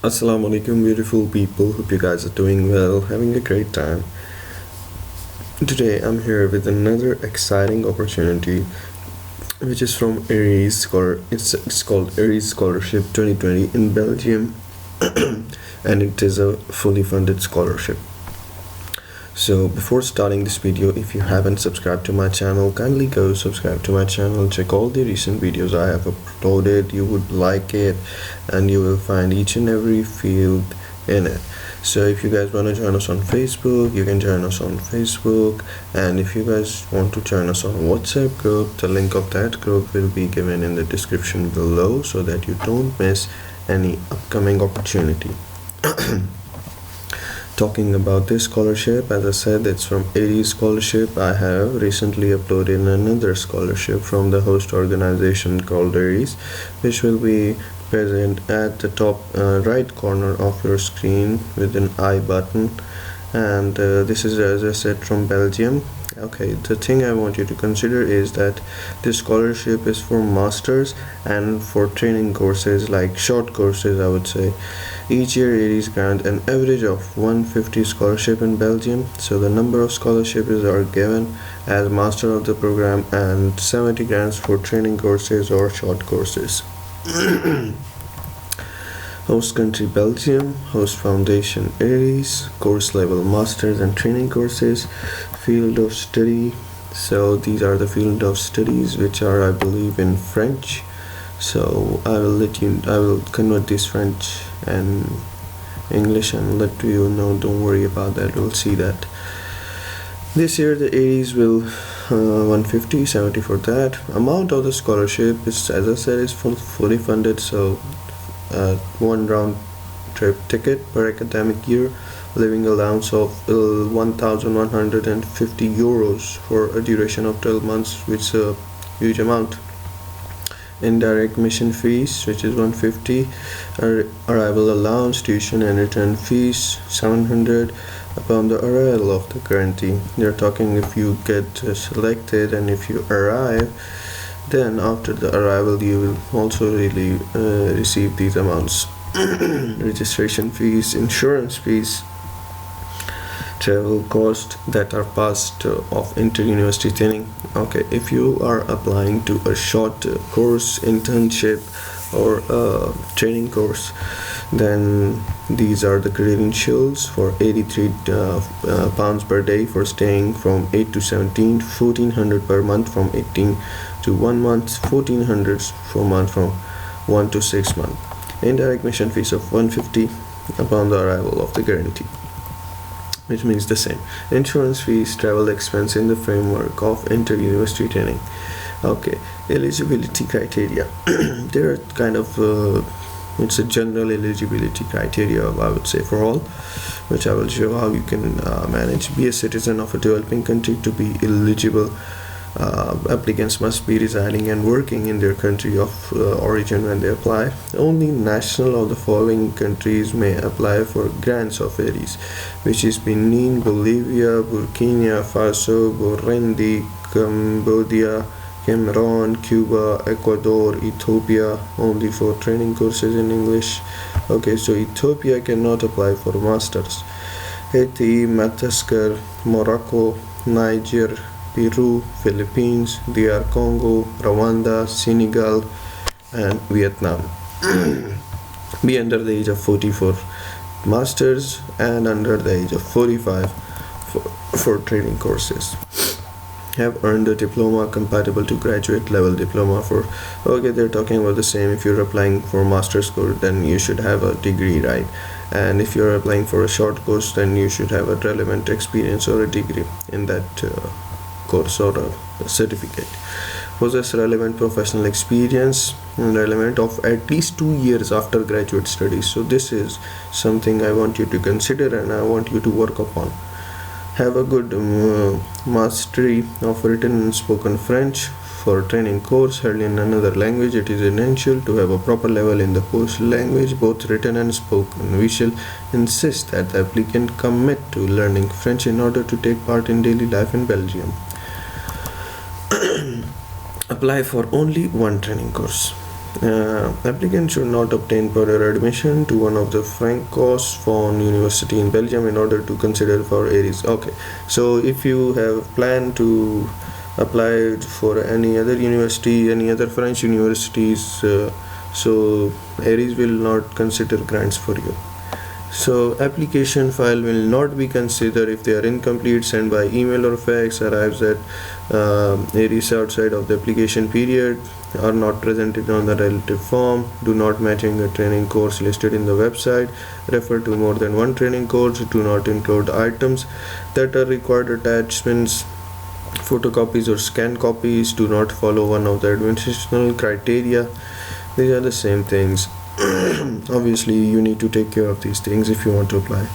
Assalamu alaikum, beautiful people. Hope you guys are doing well, having a great time. Today I'm here with another exciting opportunity, which is from Aries Scholar. It's called Aries Scholarship 2020 in Belgium, and it is a fully funded scholarship. So before starting this video, if you haven't subscribed to my channel, kindly go subscribe to my channel, check all the recent videos I have uploaded. You would like it and you will find each and every field in it. So if you guys want to join us on Facebook, you can join us on Facebook, and if you guys want to join us on WhatsApp group, the link of that group will be given in the description below so that you don't miss any upcoming opportunity. Talking about this scholarship, as I said, it's from Aries Scholarship. I have recently uploaded another scholarship from the host organization called Aries, which will be present at the top right corner of your screen with an I button. And this is, as I said, from Belgium. Okay, the thing I want you to consider is that this scholarship is for masters and for training courses, like short courses, I would say. Each year Aries grant an average of 150 scholarship in Belgium, so the number of scholarships are given as master of the program and 70 grants for training courses or short courses. Host country Belgium, host foundation Aries, course level masters and training courses, field of study. So these are the field of studies which are, I believe, in French. So I will convert this French and English and let you know. Don't worry about that, we'll see that. This year the Aries will 150, 70 for that. Amount of the scholarship is, as I said, is fully funded, so one round trip ticket per academic year, living allowance of 1,150 euros for a duration of 12 months, which is a huge amount. Indirect mission fees, which is 150, arrival allowance, tuition and return fees 700 upon the arrival of the grantee. They're talking if you get selected and if you arrive, then after the arrival you will also really receive these amounts. Registration fees, insurance fees, travel cost that are passed of inter-university training. Okay, if you are applying to a short course, internship or training course, then these are the credentials for 83 pounds per day for staying from 8 to 17, 1400 per month from 18 to 1 month, 1400 per month from 1 to 6 months. Indirect mission fees of 150 upon the arrival of the guarantee, which means the same. Insurance fees, travel expense in the framework of inter-university training. Okay, eligibility criteria. There are kind of it's a general eligibility criteria, I would say, for all, which I will show how you can manage. Be a citizen of a developing country to be eligible. Applicants must be residing and working in their country of origin when they apply. Only national of the following countries may apply for grants of Aries, which is Benin, Bolivia, Burkina Faso, Burundi, Cambodia, Cameroon, Cuba, Ecuador, Ethiopia, only for training courses in English. Okay, so Ethiopia cannot apply for masters. Haiti, Madagascar, Morocco, Niger, Peru, Philippines, DR Congo, Rwanda, Senegal, and Vietnam. Be under the age of 40 for masters and under the age of 45 for training courses. Have earned a diploma compatible to graduate level diploma for, okay, they're talking about the same. If you're applying for master's course, then you should have a degree, right? And if you're applying for a short course, then you should have a relevant experience or a degree in that course or a certificate. Possess relevant professional experience and relevant of at least 2 years after graduate studies. So this is something I want you to consider and I want you to work upon. Have a good mastery of written and spoken French for training course held in another language. It is essential to have a proper level in the course language, both written and spoken. We shall insist that the applicant commit to learning French in order to take part in daily life in Belgium. Apply for only one training course. Applicants should not obtain prior admission to one of the Francophone university in Belgium in order to consider for ARIES. Okay, so if you have planned to apply for any other university, any other French universities, so ARIES will not consider grants for you. So application file will not be considered if they are incomplete, sent by email or fax, arrives at ARIES outside of the application period, are not presented on the relative form, do not matching the training course listed in the website, refer to more than one training course, do not include items that are required attachments, photocopies or scanned copies, do not follow one of the administrational criteria. These are the same things. Obviously you need to take care of these things if you want to apply.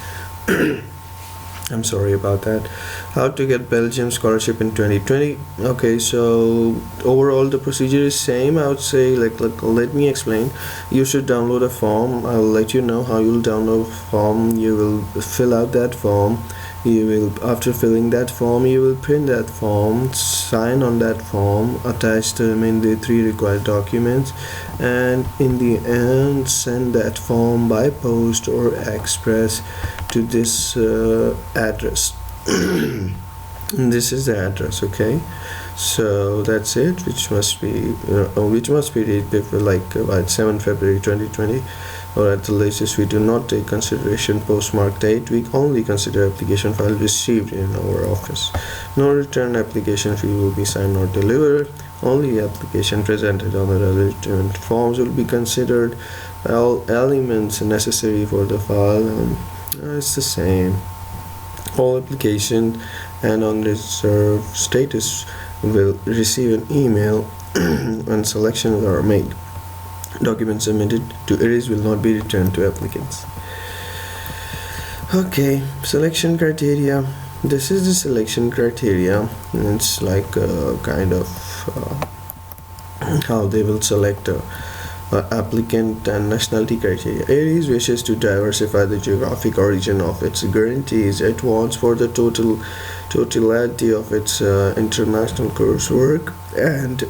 I'm sorry about that. How to get Belgium scholarship in 2020. Okay, so overall the procedure is same. I would say like let me explain. You should download a form. I'll let you know how you'll download a form. You will fill out that form. You will, after filling that form, you will print that form, sign on that form, attach them in the 3 required documents, and in the end send that form by post or express to this address. This is the address, okay? So that's it, which must be read before by 7 February 2020, or at the latest. We do not take consideration postmark date. We only consider application file received in our office. No return application fee will be signed or delivered. Only application presented on the relevant forms will be considered. All elements necessary for the file, it's the same. All application and unreserved status will receive an email when selections are made. Documents submitted to ARIES will not be returned to applicants. Okay, selection criteria. This is the selection criteria. It's like a kind of how they will select a applicant and nationality criteria. ARIES wishes to diversify the geographic origin of its grantees. It wants for the totality of its international coursework and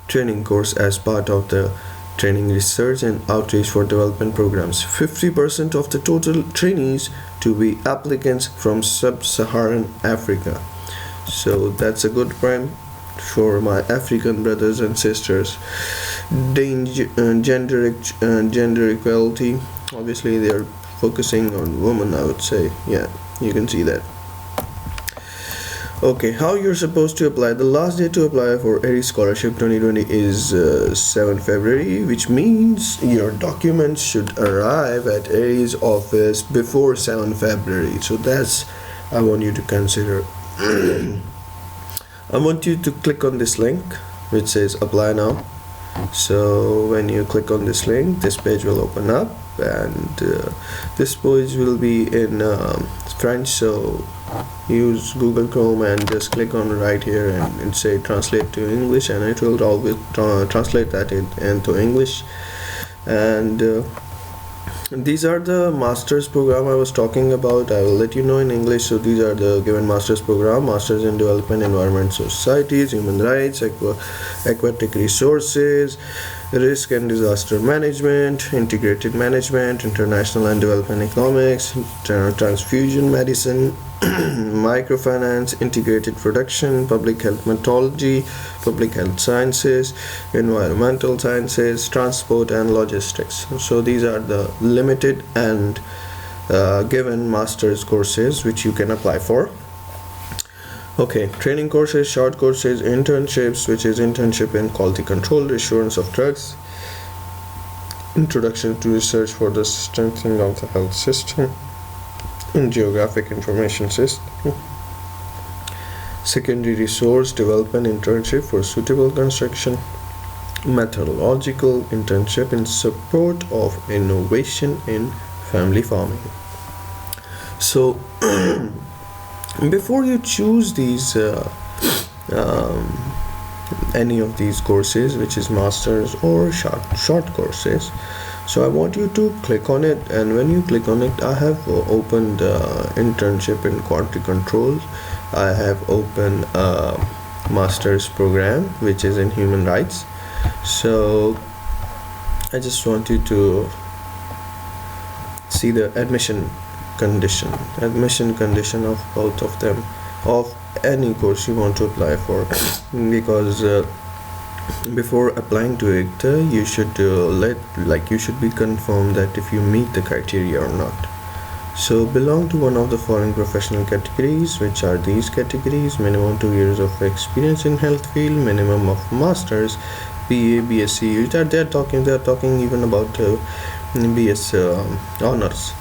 training course as part of the training research and outreach for development programs. 50% of the total trainees to be applicants from sub-Saharan Africa. So that's a good prime for my African brothers and sisters. Gender equality. Obviously they are focusing on women, I would say. Yeah, you can see that. Okay, how you're supposed to apply. The last day to apply for ARIES Scholarship 2020 is 7 February, which means your documents should arrive at ARIES office before 7 February. So that's, I want you to consider. I want you to click on this link which says apply now. So when you click on this link, this page will open up, and this page will be in French. So use Google Chrome and just click on right here and say translate to English, and it will always translate that into English. And these are the master's program I was talking about. I will let you know in English. So these are the given master's program: Masters in Development, Environment, Societies, Human Rights, Aquatic Resources, Risk and Disaster Management, Integrated Management, International and Development Economics, Transfusion Medicine, Microfinance, Integrated Production, Public Health Methodology, Public Health Sciences, Environmental Sciences, Transport and Logistics. So these are the limited and given master's courses which you can apply for. Okay, training courses, short courses, internships, which is internship in quality control, assurance of drugs, introduction to research for the strengthening of the health system, and geographic information system, secondary resource development internship for suitable construction, methodological internship in support of innovation in family farming. So before you choose these any of these courses, which is masters or short courses, so I want you to click on it, and when you click on it, I have opened internship in quality control. I have opened master's program which is in human rights. So I just want you to see the admission condition of both of them, of any course you want to apply for, because before applying to it, you should you should be confirmed that if you meet the criteria or not. So belong to one of the following professional categories, which are these categories: minimum 2 years of experience in health field, minimum of masters, BA, BSc. They are talking even about BS honors.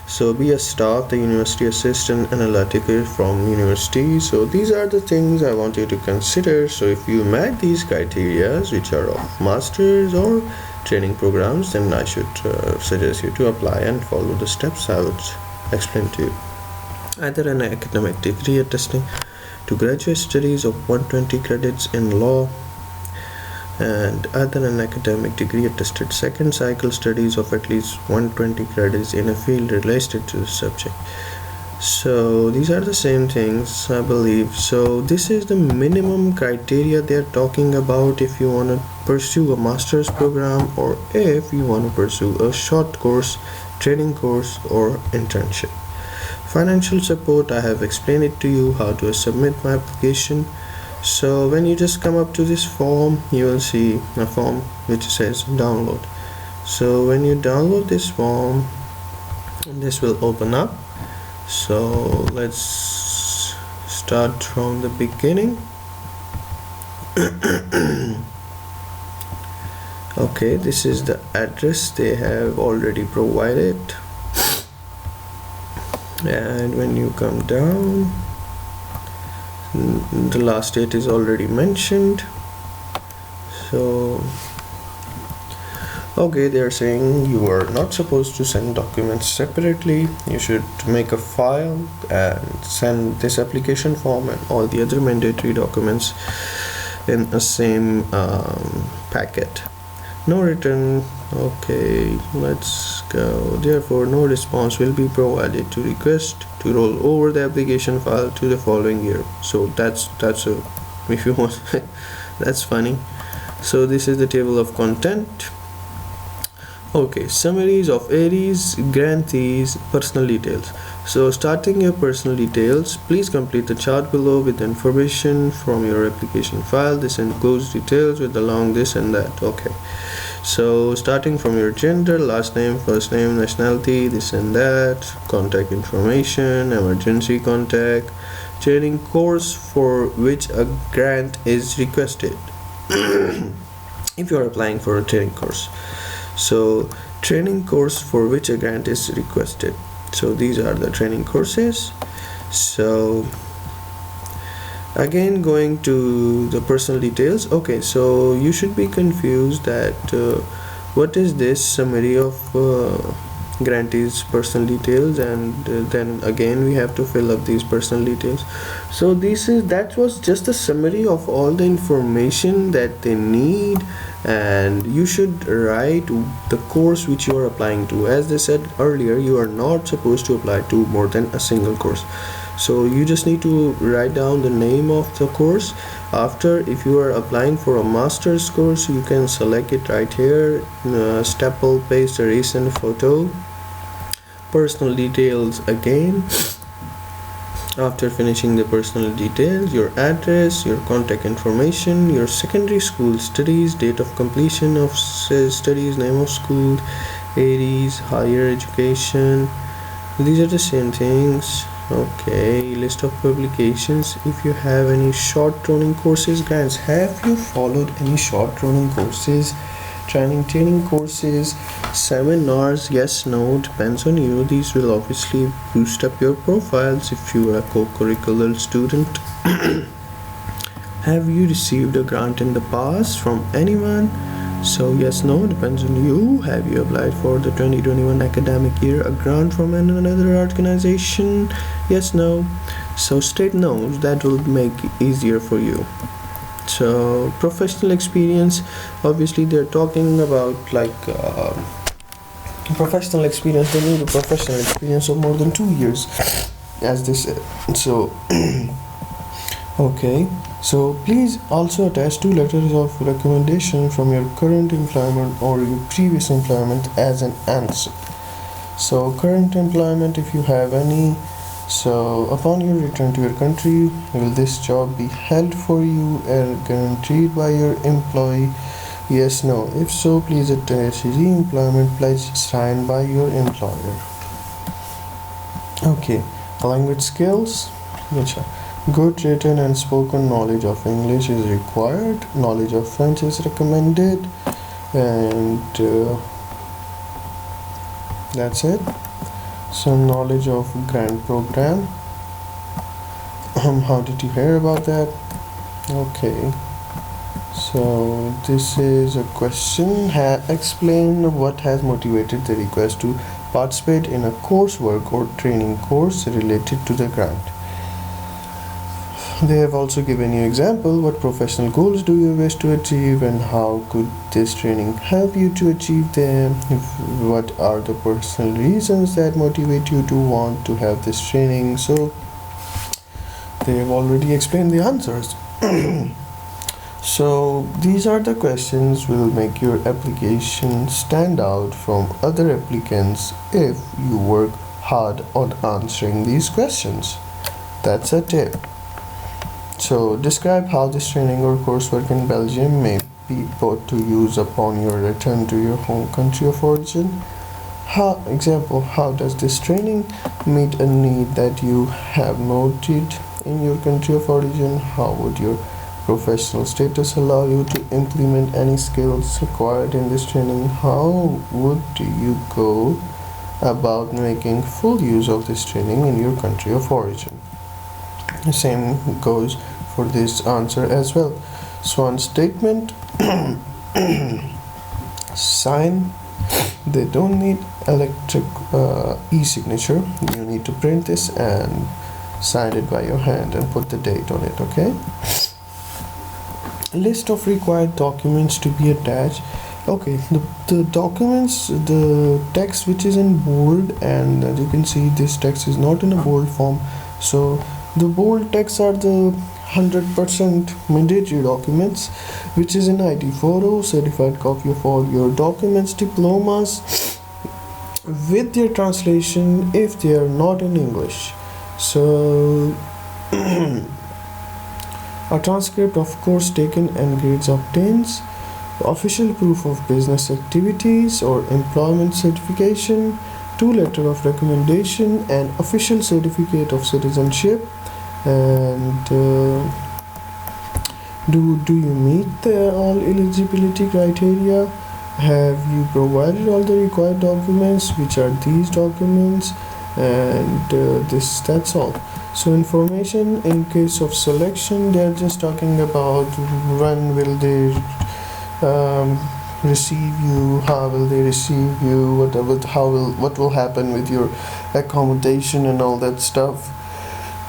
So be a staff, the university assistant, analytical from university. So these are the things I want you to consider. So if you met these criteria, which are of masters or training programs, then I should suggest you to apply and follow the steps I would explain to you. Either an academic degree attesting to graduate studies of 120 credits in law, and other an academic degree attested second cycle studies of at least 120 credits in a field related to the subject. So these are the same things, I believe. So this is the minimum criteria they are talking about if you want to pursue a master's program, or if you want to pursue a short course, training course, or internship. Financial support, I have explained it to you how to submit my application. So when you just come up to this form, you will see a form which says download. So when you download this form, this will open up. So let's start from the beginning. Okay, this is the address they have already provided, and when you come down, the last date is already mentioned. So okay, they are saying you are not supposed to send documents separately. You should make a file and send this application form and all the other mandatory documents in a same packet. No return. Okay, let's go. Therefore, no response will be provided to request to roll over the application file to the following year. So that's a, if you want, that's funny. So this is the table of content. Okay, summaries of areas, grantees, personal details. So starting your personal details, please complete the chart below with information from your application file. This includes details with along this and that. Okay, so starting from your gender, last name, first name, nationality, this and that, contact information, emergency contact, training course for which a grant is requested. If you are applying for a training course, so training course for which a grant is requested. So these are the training courses. So again, going to the personal details. Okay, so you should be confused that what is this summary of grantees personal details, and then again we have to fill up these personal details. So that was just a summary of all the information that they need, and you should write the course which you are applying to. As they said earlier, you are not supposed to apply to more than a single course. So you just need to write down the name of the course. After, if you are applying for a master's course, you can select it right here, staple, paste a recent photo, personal details again. After finishing the personal details, your address, your contact information, your secondary school studies, date of completion of studies, name of school, areas, higher education. These are the same things. Okay, list of publications. If you have any short training courses, guys, have you followed any short training courses, training courses, seminars? Yes, no, depends on you. These will obviously boost up your profiles if you are a co-curricular student. Have you received a grant in the past from anyone? So yes, no, depends on you. Have you applied for the 2021 academic year a grant from another organization? Yes, no. So state no, that will make it easier for you. So professional experience, obviously they're talking about like professional experience. They need a professional experience of more than 2 years, as they said. So okay, So please also attach 2 letters of recommendation from your current employment or your previous employment as an answer. So current employment, if you have any. So upon your return to your country, will this job be held for you and guaranteed by your employee? Yes, no. If so, please attach re-employment pledge signed by your employer. Okay, language skills. Good written and spoken knowledge of English is required. Knowledge of French is recommended. And that's it. So knowledge of grant program. How did you hear about that? Okay. So this is a question. Explain what has motivated the request to participate in a coursework or training course related to the grant. They have also given you example. What professional goals do you wish to achieve and how could this training help you to achieve them? What are the personal reasons that motivate you to want to have this training? So they have already explained the answers. So these are the questions will make your application stand out from other applicants if you work hard on answering these questions. That's a tip. So describe how this training or coursework in Belgium may be put to use upon your return to your home country of origin. How does this training meet a need that you have noted in your country of origin? How would your professional status allow you to implement any skills required in this training? How would you go about making full use of this training in your country of origin? The same goes for this answer as well. Swan statement. Sign. They don't need electric e-signature. You need to print this and sign it by your hand and put the date on it. Okay. List of required documents to be attached. Okay, the documents, the text which is in bold, and as you can see this text is not in a bold form, so the bold text are the 100% mandatory documents, which is an ID photo, certified copy of all your documents, diplomas with their translation if they are not in English. So a transcript of course taken and grades obtained, official proof of business activities or employment certification, 2 letters of recommendation, and official certificate of citizenship. And do you meet all eligibility criteria? Have you provided all the required documents? Which are these documents? And that's all. So information in case of selection, they're just talking about when will they receive you, how will they receive you, what will happen with your accommodation and all that stuff.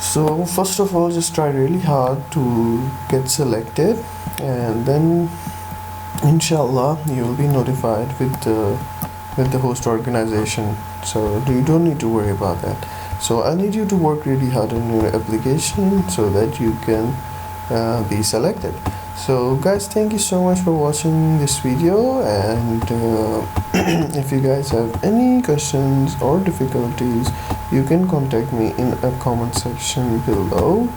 So first of all, just try really hard to get selected, and then inshallah you will be notified with the host organization. So you don't need to worry about that. So I need you to work really hard on your application so that you can be selected. So guys, thank you so much for watching this video, and if you guys have any questions or difficulties, you can contact me in a comment section below.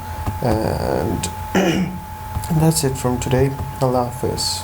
And that's it from today. Allah Hafiz.